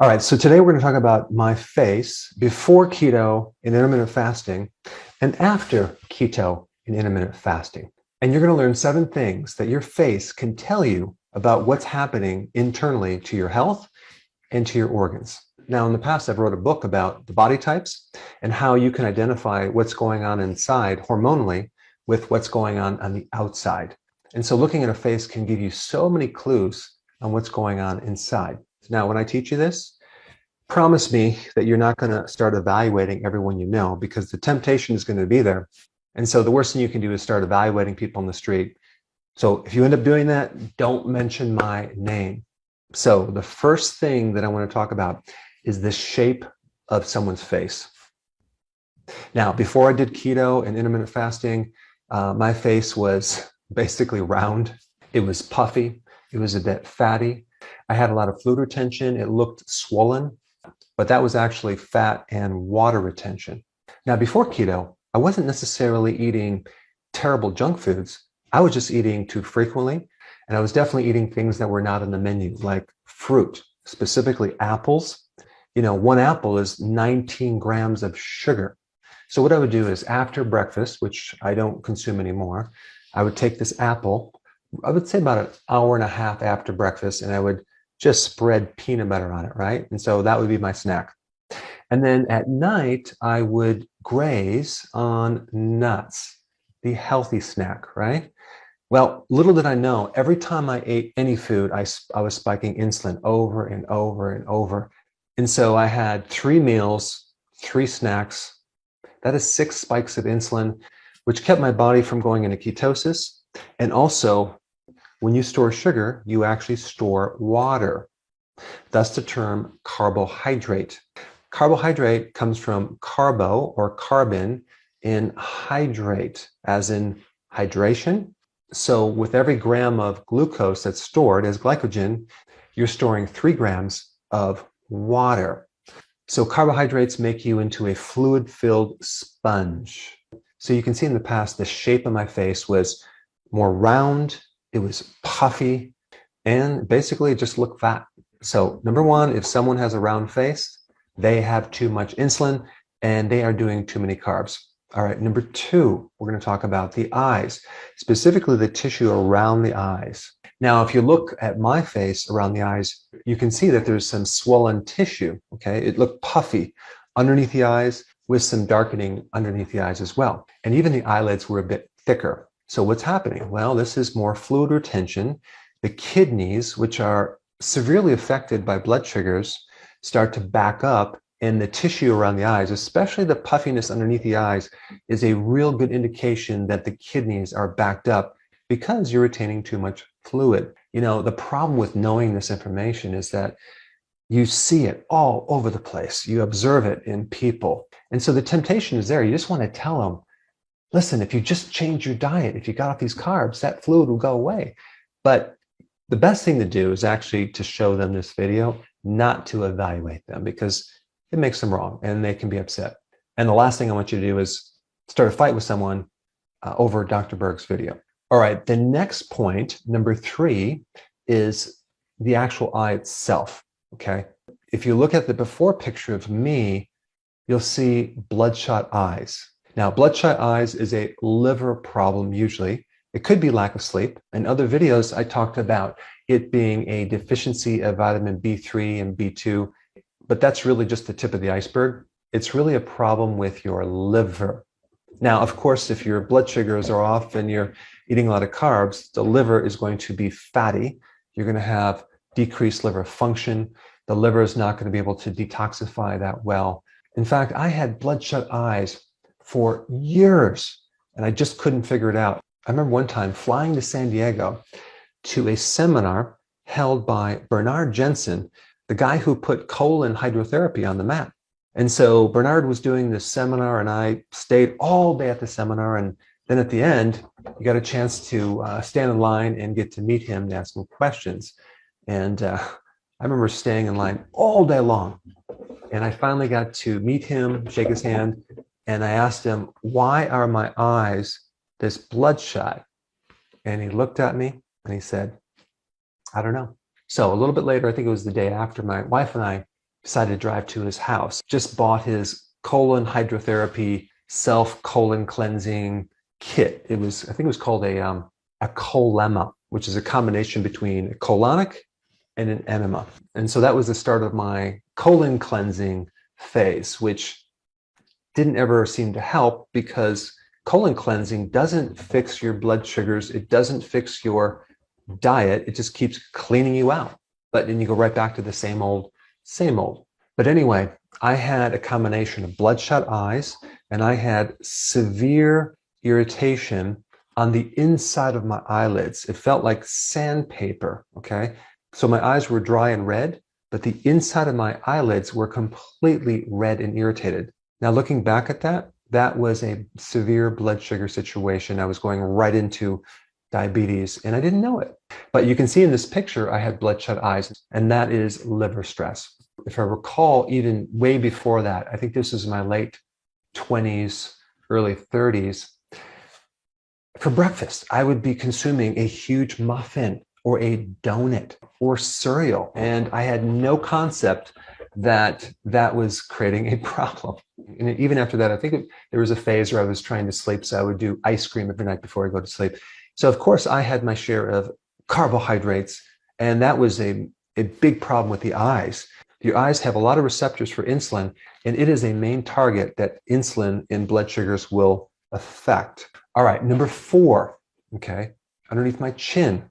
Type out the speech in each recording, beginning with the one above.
All right, so today we're going to talk about my face before keto and intermittent fasting and after keto and intermittent fasting. And you're going to learn 7 things that your face can tell you about what's happening internally to your health and to your organs. Now, in the past, I've wrote a book about the body types and how you can identify what's going on inside hormonally with what's going on the outside. And so looking at a face can give you so many clues on what's going on inside. Now, when I teach you this, promise me that you're not going to start evaluating everyone you know, because the temptation is going to be there. And so the worst thing you can do is start evaluating people on the street. So if you end up doing that, don't mention my name. So the first thing that I want to talk about is the shape of someone's face. Now, before I did keto and intermittent fasting, my face was basically round. It was puffy. It was a bit fatty. I had a lot of fluid retention. It looked swollen, but that was actually fat and water retention. Now, before keto, I wasn't necessarily eating terrible junk foods. I was just eating too frequently, and I was definitely eating things that were not on the menu, like fruit, specifically apples. You know, one apple is 19 grams of sugar. So what I would do is after breakfast, which I don't consume anymore, I would take this apple, I would say about an hour and a half after breakfast, and I would just spread peanut butter on it, right? And so that would be my snack. And then at night, I would graze on nuts, the healthy snack, right? Well, little did I know, every time I ate any food, I was spiking insulin over and over and over. And so I had 3 meals, 3 snacks. That is 6 spikes of insulin, which kept my body from going into ketosis. And also, when you store sugar, you actually store water. Thus the term carbohydrate. Carbohydrate comes from carbo or carbon in hydrate, as in hydration. So with every gram of glucose that's stored as glycogen, you're storing 3 grams of water. So carbohydrates make you into a fluid-filled sponge. So you can see in the past, the shape of my face was more round, it was puffy, and basically it just looked fat. So number 1, if someone has a round face, they have too much insulin and they are doing too many carbs. All right, number 2, we're going to talk about the eyes, specifically the tissue around the eyes. Now, if you look at my face around the eyes, you can see that there's some swollen tissue, okay? It looked puffy underneath the eyes with some darkening underneath the eyes as well. And even the eyelids were a bit thicker. So what's happening? Well, this is more fluid retention. The kidneys, which are severely affected by blood sugars, start to back up, and the tissue around the eyes, especially the puffiness underneath the eyes, is a real good indication that the kidneys are backed up because you're retaining too much fluid. You know, the problem with knowing this information is that you see it all over the place. You observe it in people. And so the temptation is there. You just want to tell them, listen, if you just change your diet, if you got off these carbs, that fluid will go away. But the best thing to do is actually to show them this video, not to evaluate them, because it makes them wrong and they can be upset. And the last thing I want you to do is start a fight with someone over Dr. Berg's video. All right, the next point, number 3, is the actual eye itself, okay? If you look at the before picture of me, you'll see bloodshot eyes. Now, bloodshot eyes is a liver problem usually. It could be lack of sleep. In other videos, I talked about it being a deficiency of vitamin B3 and B2, but that's really just the tip of the iceberg. It's really a problem with your liver. Now, of course, if your blood sugars are off and you're eating a lot of carbs, the liver is going to be fatty. You're going to have decreased liver function. The liver is not going to be able to detoxify that well. In fact, I had bloodshot eyes for years, and I just couldn't figure it out. I remember one time flying to San Diego to a seminar held by Bernard Jensen, the guy who put colon hydrotherapy on the map. And so Bernard was doing this seminar, and I stayed all day at the seminar. And then at the end, you got a chance to stand in line and get to meet him and ask him questions. And I remember staying in line all day long. And I finally got to meet him, shake his hand, and I asked him, why are my eyes this bloodshot? And he looked at me and he said, I don't know. So a little bit later, I think it was the day after, my wife and I decided to drive to his house. Just bought his colon hydrotherapy self-colon cleansing kit. I think it was called a colema, which is a combination between a colonic and an enema. And so that was the start of my colon cleansing phase, which didn't ever seem to help because colon cleansing doesn't fix your blood sugars. It doesn't fix your diet. It just keeps cleaning you out. But then you go right back to the same old, same old. But anyway, I had a combination of bloodshot eyes and I had severe irritation on the inside of my eyelids. It felt like sandpaper, okay? So my eyes were dry and red, but the inside of my eyelids were completely red and irritated. Now, looking back at that, that was a severe blood sugar situation. I was going right into diabetes and I didn't know it. But you can see in this picture, I had bloodshot eyes, and that is liver stress. If I recall, even way before that, I think this is my late 20s, early 30s, for breakfast, I would be consuming a huge muffin or a donut or cereal. And I had no concept that that was creating a problem. And even after that, I think there was a phase where I was trying to sleep. So I would do ice cream every night before I go to sleep. So of course I had my share of carbohydrates, and that was a big problem with the eyes. Your eyes have a lot of receptors for insulin, and it is a main target that insulin in blood sugars will affect. All right, number 4, okay, underneath my chin,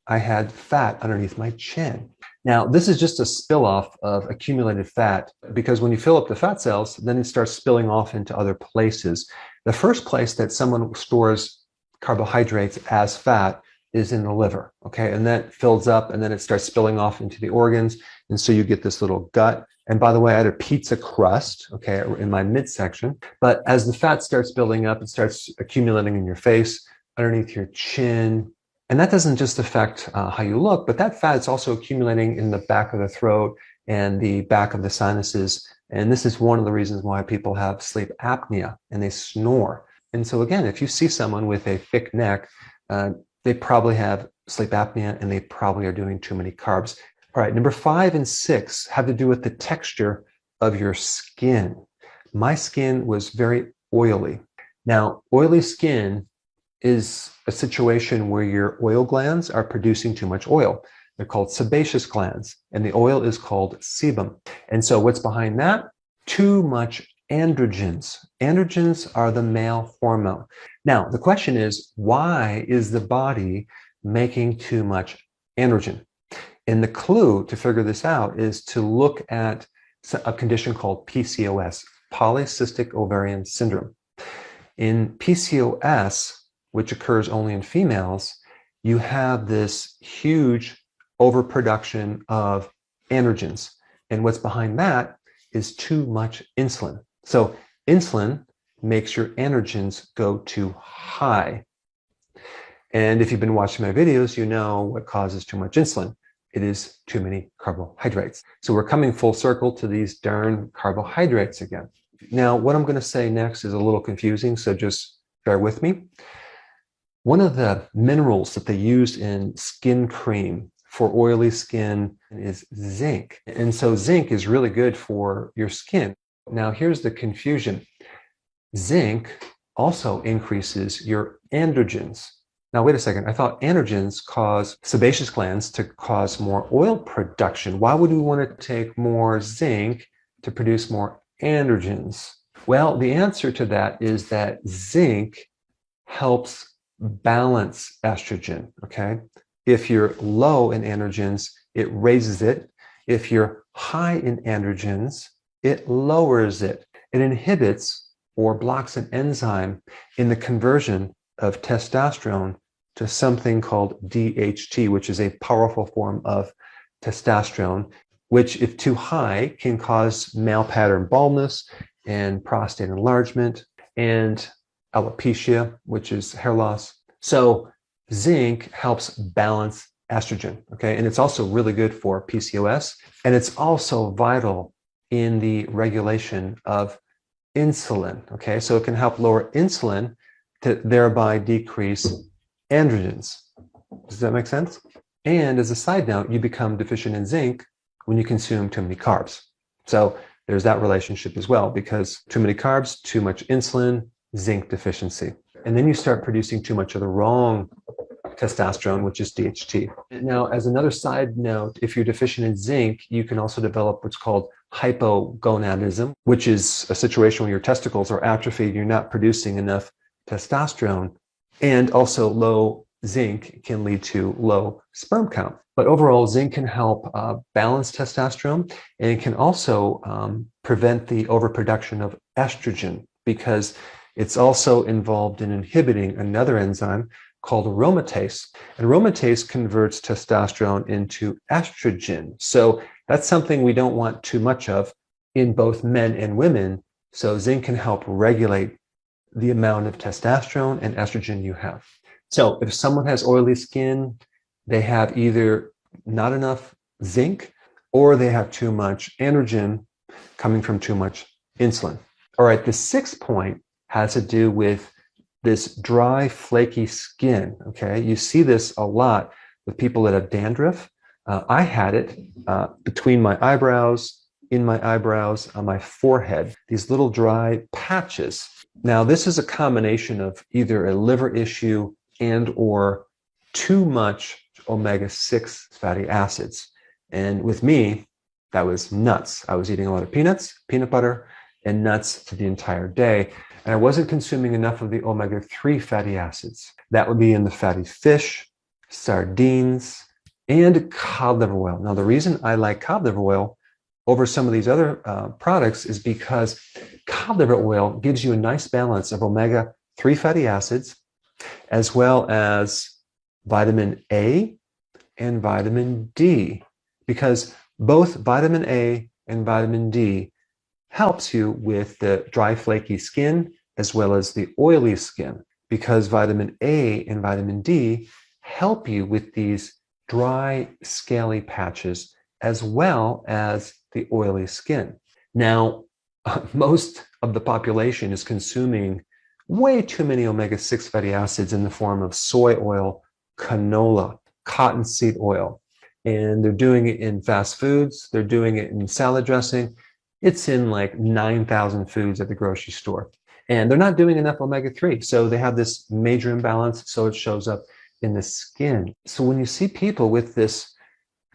I had fat underneath my chin. Now, this is just a spill off of accumulated fat, because when you fill up the fat cells, then it starts spilling off into other places. The first place that someone stores carbohydrates as fat is in the liver, okay? And that fills up and then it starts spilling off into the organs. And so you get this little gut. And by the way, I had a pizza crust, okay, in my midsection. But as the fat starts building up, it starts accumulating in your face, underneath your chin. And that doesn't just affect how you look, but that fat is also accumulating in the back of the throat and the back of the sinuses. And this is one of the reasons why people have sleep apnea and they snore. And so again, if you see someone with a thick neck, they probably have sleep apnea and they probably are doing too many carbs. All right, number 5 and 6 have to do with the texture of your skin. My skin was very oily. Now, oily skin is a situation where your oil glands are producing too much oil. They're called sebaceous glands, and the oil is called sebum. And so what's behind that? Too much androgens. Androgens are the male hormone. Now, the question is, why is the body making too much androgen? And the clue to figure this out is to look at a condition called PCOS, polycystic ovarian syndrome. In PCOS, which occurs only in females, you have this huge overproduction of androgens. And what's behind that is too much insulin. So insulin makes your androgens go too high. And if you've been watching my videos, you know what causes too much insulin. It is too many carbohydrates. So we're coming full circle to these darn carbohydrates again. Now, what I'm going to say next is a little confusing, so just bear with me. One of the minerals that they use in skin cream for oily skin is zinc. And so zinc is really good for your skin. Now, here's the confusion. Zinc also increases your androgens. Now, wait a second. I thought androgens cause sebaceous glands to cause more oil production. Why would we want to take more zinc to produce more androgens? Well, the answer to that is that zinc helps balance estrogen, okay? If you're low in androgens, it raises it. If you're high in androgens, it lowers it. It inhibits or blocks an enzyme in the conversion of testosterone to something called DHT, which is a powerful form of testosterone, which if too high can cause male pattern baldness and prostate enlargement and alopecia, which is hair loss. So zinc helps balance estrogen, okay? And it's also really good for PCOS. And it's also vital in the regulation of insulin, okay? So it can help lower insulin to thereby decrease androgens. Does that make sense? And as a side note, you become deficient in zinc when you consume too many carbs. So there's that relationship as well, because too many carbs, too much insulin, zinc deficiency. And then you start producing too much of the wrong testosterone, which is DHT. Now, as another side note, if you're deficient in zinc, you can also develop what's called hypogonadism, which is a situation where your testicles are atrophied, you're not producing enough testosterone, and also low zinc can lead to low sperm count. But overall, zinc can help balance testosterone, and it can also prevent the overproduction of estrogen, because it's also involved in inhibiting another enzyme called aromatase. And aromatase converts testosterone into estrogen. So that's something we don't want too much of in both men and women. So zinc can help regulate the amount of testosterone and estrogen you have. So if someone has oily skin, they have either not enough zinc or they have too much androgen coming from too much insulin. All right, the sixth point has to do with this dry, flaky skin, okay? You see this a lot with people that have dandruff. I had it between my eyebrows, in my eyebrows, on my forehead, these little dry patches. Now, this is a combination of either a liver issue and or too much omega-6 fatty acids. And with me, that was nuts. I was eating a lot of peanuts, peanut butter, and nuts for the entire day. And I wasn't consuming enough of the omega-3 fatty acids. That would be in the fatty fish, sardines, and cod liver oil. Now, the reason I like cod liver oil over some of these other products is because cod liver oil gives you a nice balance of omega-3 fatty acids, as well as vitamin A and vitamin D, because both vitamin A and vitamin D helps you with the dry, flaky skin as well as the oily skin, because vitamin A and vitamin D help you with these dry, scaly patches as well as the oily skin. Now, most of the population is consuming way too many omega-6 fatty acids in the form of soy oil, canola, cottonseed oil, and they're doing it in fast foods, they're doing it in salad dressing. It's in like 9,000 foods at the grocery store. And they're not doing enough omega-3. So they have this major imbalance. So it shows up in the skin. So when you see people with this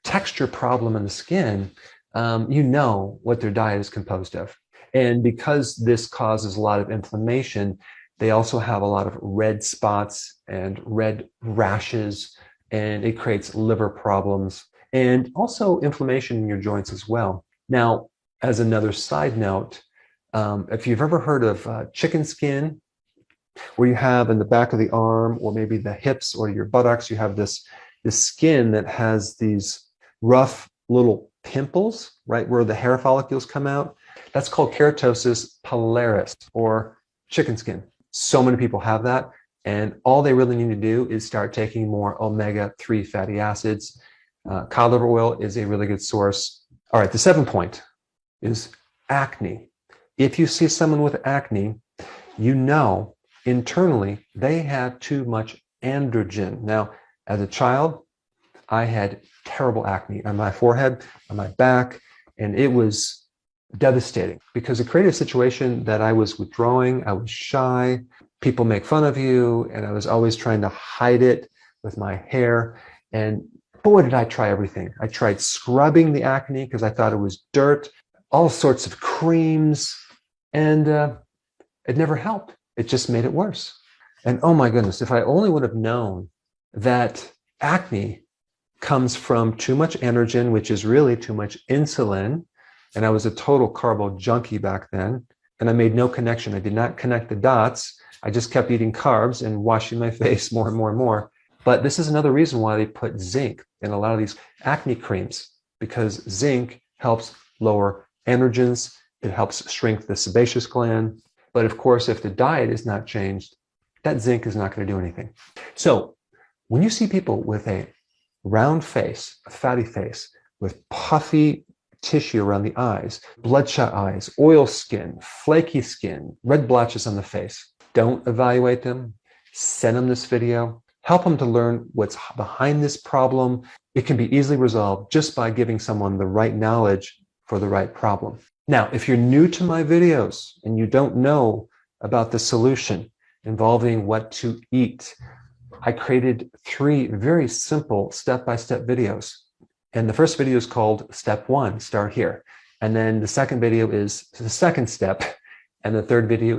texture problem in the skin, you know what their diet is composed of. And because this causes a lot of inflammation, they also have a lot of red spots and red rashes, and it creates liver problems and also inflammation in your joints as well. Now, as another side note, if you've ever heard of chicken skin, where you have in the back of the arm or maybe the hips or your buttocks, you have this skin that has these rough little pimples, right, where the hair follicles come out. That's called keratosis pilaris, or chicken skin. So many people have that, and all they really need to do is start taking more omega-3 fatty acids. Cod liver oil is a really good source. All right, the seventh point is acne. If you see someone with acne, you know internally they have too much androgen. Now, as a child, I had terrible acne on my forehead, on my back, and it was devastating because it created a situation that I was withdrawing, I was shy, people make fun of you, and I was always trying to hide it with my hair. And boy, did I try everything. I tried scrubbing the acne because I thought it was dirt, all sorts of creams, and it never helped. It just made it worse. And oh my goodness, if I only would have known that acne comes from too much androgen, which is really too much insulin. And I was a total carbo junkie back then. And I made no connection. I did not connect the dots. I just kept eating carbs and washing my face more and more and more. But this is another reason why they put zinc in a lot of these acne creams, because zinc helps lower androgens. It helps shrink the sebaceous gland. But of course, if the diet is not changed, that zinc is not going to do anything. So when you see people with a round face, a fatty face, with puffy tissue around the eyes, bloodshot eyes, oil skin, flaky skin, red blotches on the face, don't evaluate them. Send them this video. Help them to learn what's behind this problem. It can be easily resolved just by giving someone the right knowledge for the right problem. Now, if you're new to my videos and you don't know about the solution involving what to eat, I created 3 very simple step-by-step videos. And the first video is called Step 1, Start Here. And then the second video is the second step. And the third video